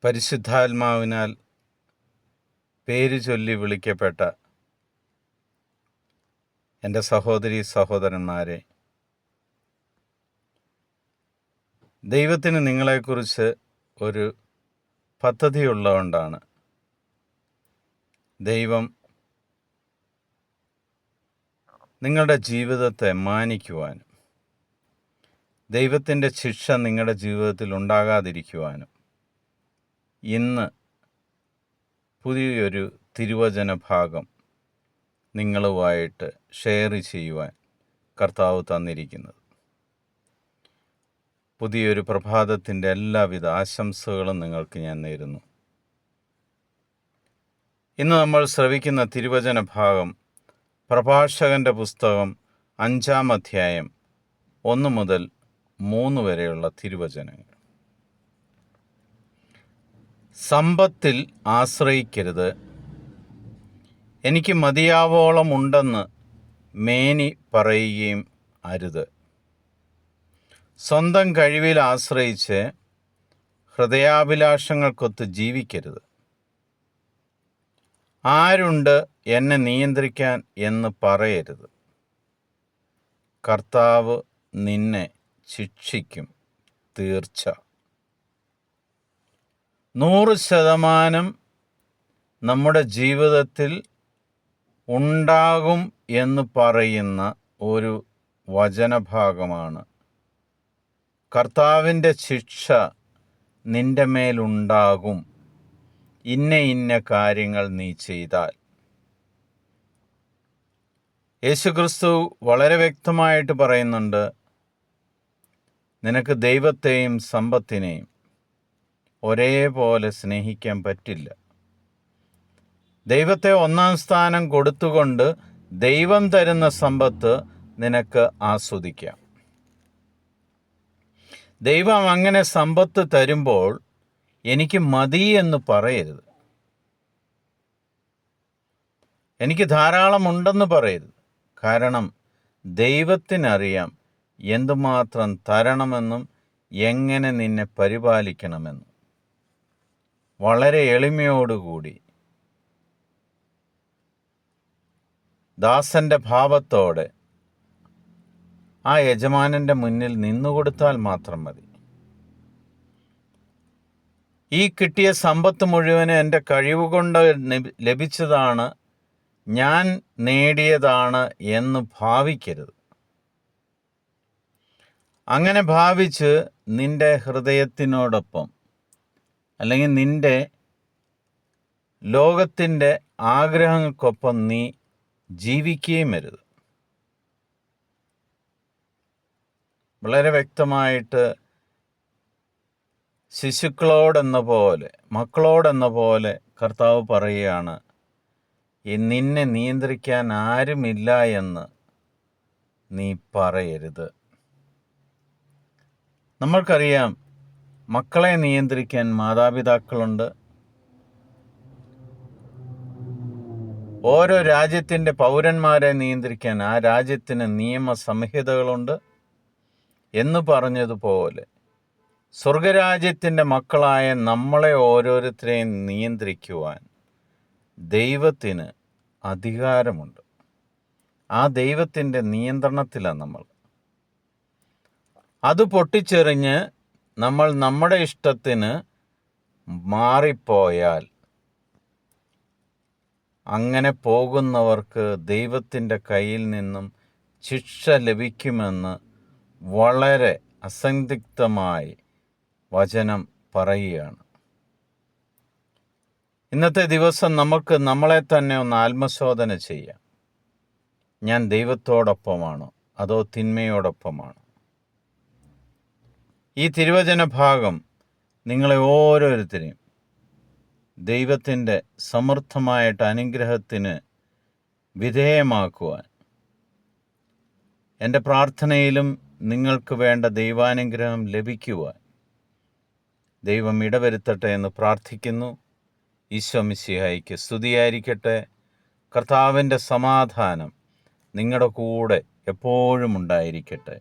പരിശുദ്ധാത്മാവിനാൽ പേര് ചൊല്ലി വിളിക്കപ്പെട്ട എൻ്റെ സഹോദരീ സഹോദരന്മാരെ, ദൈവത്തിന് നിങ്ങളെക്കുറിച്ച് ഒരു പദ്ധതിയുള്ളതുകൊണ്ടാണ് ദൈവം നിങ്ങളുടെ ജീവിതത്തെ മാനിക്കുവാനും ദൈവത്തിൻ്റെ ശിക്ഷ നിങ്ങളുടെ ജീവിതത്തിൽ ഉണ്ടാകാതിരിക്കുവാനും ഇന്ന് പുതിയൊരു തിരുവചന ഭാഗം നിങ്ങളുമായിട്ട് ഷെയർ ചെയ്യുവാൻ കർത്താവ് തന്നിരിക്കുന്നത്. പുതിയൊരു പ്രഭാതത്തിൻ്റെ എല്ലാവിധ ആശംസകളും നിങ്ങൾക്ക് ഞാൻ നേരുന്നു. ഇന്ന് നമ്മൾ ശ്രവിക്കുന്ന തിരുവചന ഭാഗം പ്രഭാഷകൻ്റെ പുസ്തകം 5-ാം അധ്യായം 1 മുതൽ 3 വരെയുള്ള തിരുവചനങ്ങൾ. സമ്പത്തിൽ ആശ്രയിക്കരുത്, എനിക്ക് മതിയാവോളം ഉണ്ടെന്ന് മേനി പറയുകയും അരുത്. സ്വന്തം കഴിവിൽ ആശ്രയിച്ച് ഹൃദയാഭിലാഷങ്ങൾക്കൊത്ത് ജീവിക്കരുത്. ആരുണ്ട് എന്നെ നിയന്ത്രിക്കാൻ എന്ന് പറയരുത്. കർത്താവ് നിന്നെ ശിക്ഷിക്കും, തീർച്ച. 100% നമ്മുടെ ജീവിതത്തിൽ ഉണ്ടാകും എന്ന് പറയുന്ന ഒരു വചനഭാഗമാണ്. കർത്താവിൻ്റെ ശിക്ഷ നിൻ്റെ മേലുണ്ടാകും, ഇന്ന കാര്യങ്ങൾ നീ ചെയ്താൽ. യേശുക്രിസ്തു വളരെ വ്യക്തമായിട്ട് പറയുന്നുണ്ട്, നിനക്ക് ദൈവത്തെയും സമ്പത്തിനെയും ഒരേപോലെ സ്നേഹിക്കാൻ പറ്റില്ല. ദൈവത്തെ 1-ാം സ്ഥാനം കൊടുത്തുകൊണ്ട് ദൈവം തരുന്ന സമ്പത്ത് നിനക്ക് ആസ്വദിക്കാം. ദൈവം അങ്ങനെ സമ്പത്ത് തരുമ്പോൾ എനിക്ക് മതി എന്ന് പറയരുത്, എനിക്ക് ധാരാളമുണ്ടെന്ന് പറയരുത്. കാരണം ദൈവത്തിനറിയാം എന്തുമാത്രം തരണമെന്നും എങ്ങനെ നിന്നെ പരിപാലിക്കണമെന്നും. വളരെ എളിമയോടുകൂടി ദാസൻ്റെ ഭാവത്തോടെ ആ യജമാനൻ്റെ മുന്നിൽ നിന്നുകൊടുത്താൽ മാത്രം മതി. ഈ കിട്ടിയ സമ്പത്ത് മുഴുവനും എൻ്റെ കഴിവുകൊണ്ട് ലഭിച്ചതാണ്, ഞാൻ നേടിയതാണ് എന്ന് ഭാവിക്കരുത്. അങ്ങനെ ഭാവിച്ച് നിൻ്റെ ഹൃദയത്തിനോടൊപ്പം അല്ലെങ്കിൽ നിൻ്റെ ലോകത്തിൻ്റെ ആഗ്രഹങ്ങൾക്കൊപ്പം നീ ജീവിക്കുകയും അരുത്. വളരെ വ്യക്തമായിട്ട് ശിശുക്കളോടെന്ന പോലെ, മക്കളോടെന്ന പോലെ കർത്താവ് പറയുകയാണ്, നിന്നെ നിയന്ത്രിക്കാൻ ആരുമില്ല എന്ന് നീ പറയരുത്. നമ്മൾക്കറിയാം, മക്കളെ നിയന്ത്രിക്കാൻ മാതാപിതാക്കളുണ്ട്. ഓരോ രാജ്യത്തിൻ്റെ പൗരന്മാരെ നിയന്ത്രിക്കാൻ ആ രാജ്യത്തിന് നിയമസംഹിതകളുണ്ട്. എന്ന് പറഞ്ഞതുപോലെ സ്വർഗരാജ്യത്തിൻ്റെ മക്കളായ നമ്മളെ ഓരോരുത്തരെയും നിയന്ത്രിക്കുവാൻ ദൈവത്തിന് അധികാരമുണ്ട്. ആ ദൈവത്തിൻ്റെ നിയന്ത്രണത്തിലാണ് നമ്മൾ. അത് പൊട്ടിച്ചെറിഞ്ഞ് നമ്മൾ നമ്മുടെ ഇഷ്ടത്തിന് മാറിപ്പോയാൽ, അങ്ങനെ പോകുന്നവർക്ക് ദൈവത്തിൻ്റെ കയ്യിൽ നിന്നും ശിക്ഷ ലഭിക്കുമെന്ന് വളരെ അസന്ദിഗ്ധമായി വചനം പറയുകയാണ്. ഇന്നത്തെ ദിവസം നമുക്ക് നമ്മളെ തന്നെ ഒന്ന് ആത്മശോധന ചെയ്യാം. ഞാൻ ദൈവത്തോടൊപ്പമാണോ അതോ തിന്മയോടൊപ്പമാണോ? ഈ തിരുവചന ഭാഗം നിങ്ങളെ ഓരോരുത്തരെയും ദൈവത്തിൻ്റെ സമൃദ്ധമായിട്ട് അനുഗ്രഹത്തിന് വിധേയമാക്കുവാൻ, എൻ്റെ പ്രാർത്ഥനയിലും നിങ്ങൾക്ക് വേണ്ട ദൈവാനുഗ്രഹം ലഭിക്കുവാൻ ദൈവം ഇടവരുത്തട്ടെ എന്ന് പ്രാർത്ഥിക്കുന്നു. ഈശോ മിശിഹായ്ക്ക് സ്തുതിയായിരിക്കട്ടെ. കർത്താവിൻ്റെ സമാധാനം നിങ്ങളുടെ കൂടെ എപ്പോഴും ഉണ്ടായിരിക്കട്ടെ.